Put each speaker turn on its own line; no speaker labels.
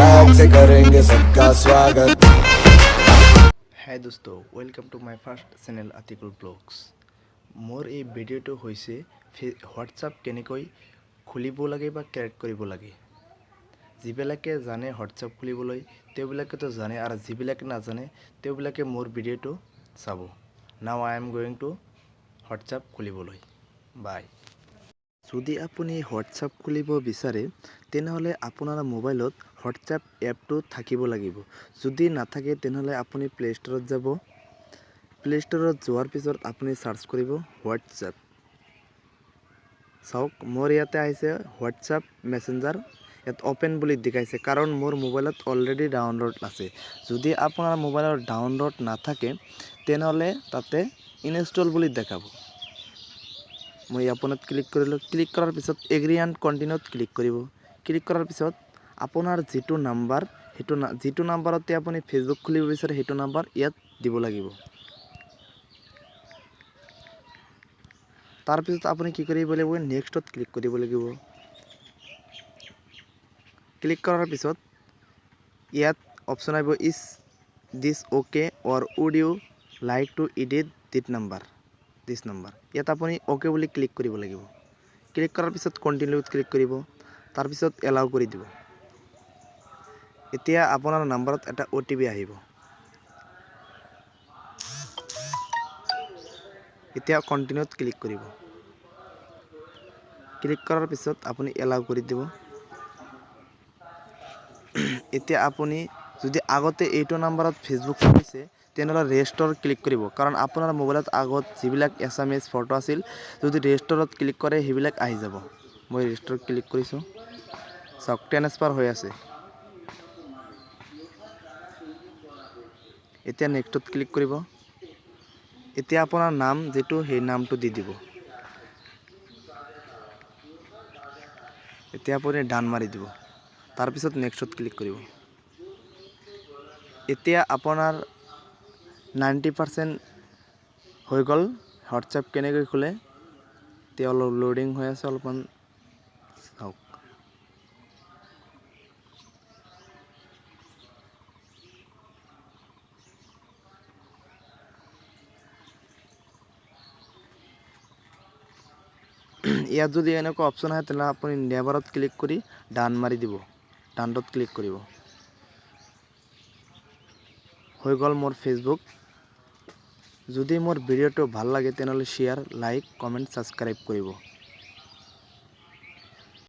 Swag से करेंगे सबका स्वागत।
हाय दोस्तों, welcome to my first channel article blogs. More এই ভিডিওটো হৈছে হোৱাটছআপ কেনেকৈ খুলিব লাগে বা ক্ৰিয়েট কৰিব লাগে। যিবিলাকে জানে হোৱাটছআপ খুলিবলৈ তেওঁবিলাকেতো জানে, আৰু যিবিলাকে নাজানে তেওঁবিলাকে মোৰ ভিডিওটো চাব। Now I am going to WhatsApp খুলিবলৈ। বাই। যদি আপুনি হোৱাটছআপ খুলিব বিচাৰে তেনেহ'লে আপোনাৰ মোবাইলত হোৱাটছআপ এপটো থাকিব লাগিব। যদি নাথাকে তেনেহ'লে আপুনি প্লে ষ্টৰত যাব। প্লে ষ্টৰত যোৱাৰ পিছত আপুনি সাৰ্চ কৰিব হোৱাটছআপ। চাওক, মোৰ ইয়াতে আহিছে হোৱাটছআপ মেছেঞ্জাৰ। ইয়াত ওপেন বুলি দেখাইছে কাৰণ মোৰ মোবাইলত অলৰেডি ডাউনলোড আছে। যদি আপোনাৰ মোবাইলত ডাউনলোড নাথাকে তেনেহ'লে তাতে ইনষ্টল বুলি দেখাব। মই আপোনাত ক্লিক কৰিলোঁ। ক্লিক কৰাৰ পিছত এগ্ৰি এণ্ড কণ্টিনিউত ক্লিক কৰিব। ক্লিক কৰাৰ পিছত আপোনাৰ যিটো নাম্বাৰ যিটো নাম্বাৰতে আপুনি ফেচবুক খুলিব বিচাৰে সেইটো নাম্বাৰ ইয়াত দিব লাগিব। তাৰপিছত আপুনি কি কৰিব লাগিব, নেক্সটত ক্লিক কৰিব লাগিব। ক্লিক কৰাৰ পিছত ইয়াত অপশ্যন আহিব is this okay or would you like to edit this number. ইয়াত আপুনি অ'কে বুলি ক্লিক কৰিব লাগিব। ক্লিক কৰাৰ পিছত কণ্টিনিউত ক্লিক কৰিব। তাৰপিছত এলাউ কৰি দিব। এতিয়া আপোনাৰ নাম্বাৰত এটা OTP আহিব। এতিয়া কণ্টিনিউত ক্লিক কৰিব। ক্লিক কৰাৰ পিছত আপুনি এলাউ কৰি দিব। এতিয়া আপুনি যদি আগতে এইটো নাম্বাৰত ফেচবুক খুলিছে তেনেহ'লে ৰেজিষ্টাৰ ক্লিক কৰিব, কাৰণ আপোনাৰ মোবাইলত আগত যিবিলাক SMS ফটো আছিল যদি ৰেজিষ্টাৰত ক্লিক কৰে সেইবিলাক আহি যাব। মই ৰেজিষ্টাৰত ক্লিক কৰিছোঁ। চাওক, ট্ৰান্সফাৰ হৈ আছে। এতিয়া নেক্সটত ক্লিক কৰিব। এতিয়া আপোনাৰ নাম যিটো সেই নামটো দি দিব। এতিয়া আপুনি ডান মাৰি দিব। তাৰপিছত নেক্সটত ক্লিক কৰিব। এতিয়া আপোনাৰ 90% হৈ গ'ল। হোৱাটছআপ কেনেকৈ খোলে এতিয়া অলপ লোডিং হৈ আছে, অলপমান চাওক। ইয়াত যদি এনেকুৱা অপশ্যন আহে তেনেহ'লে আপুনি নেভাৰত ক্লিক কৰি ডান মাৰি দিব। ডানটোত ক্লিক কৰিব। হৈ গ'ল মোৰ ফেচবুক। যদি মোৰ ভিডিঅ'টো ভাল লাগে তেনেহ'লে শ্বেয়াৰ, লাইক, কমেণ্ট, ছাবস্ক্ৰাইব কৰিব।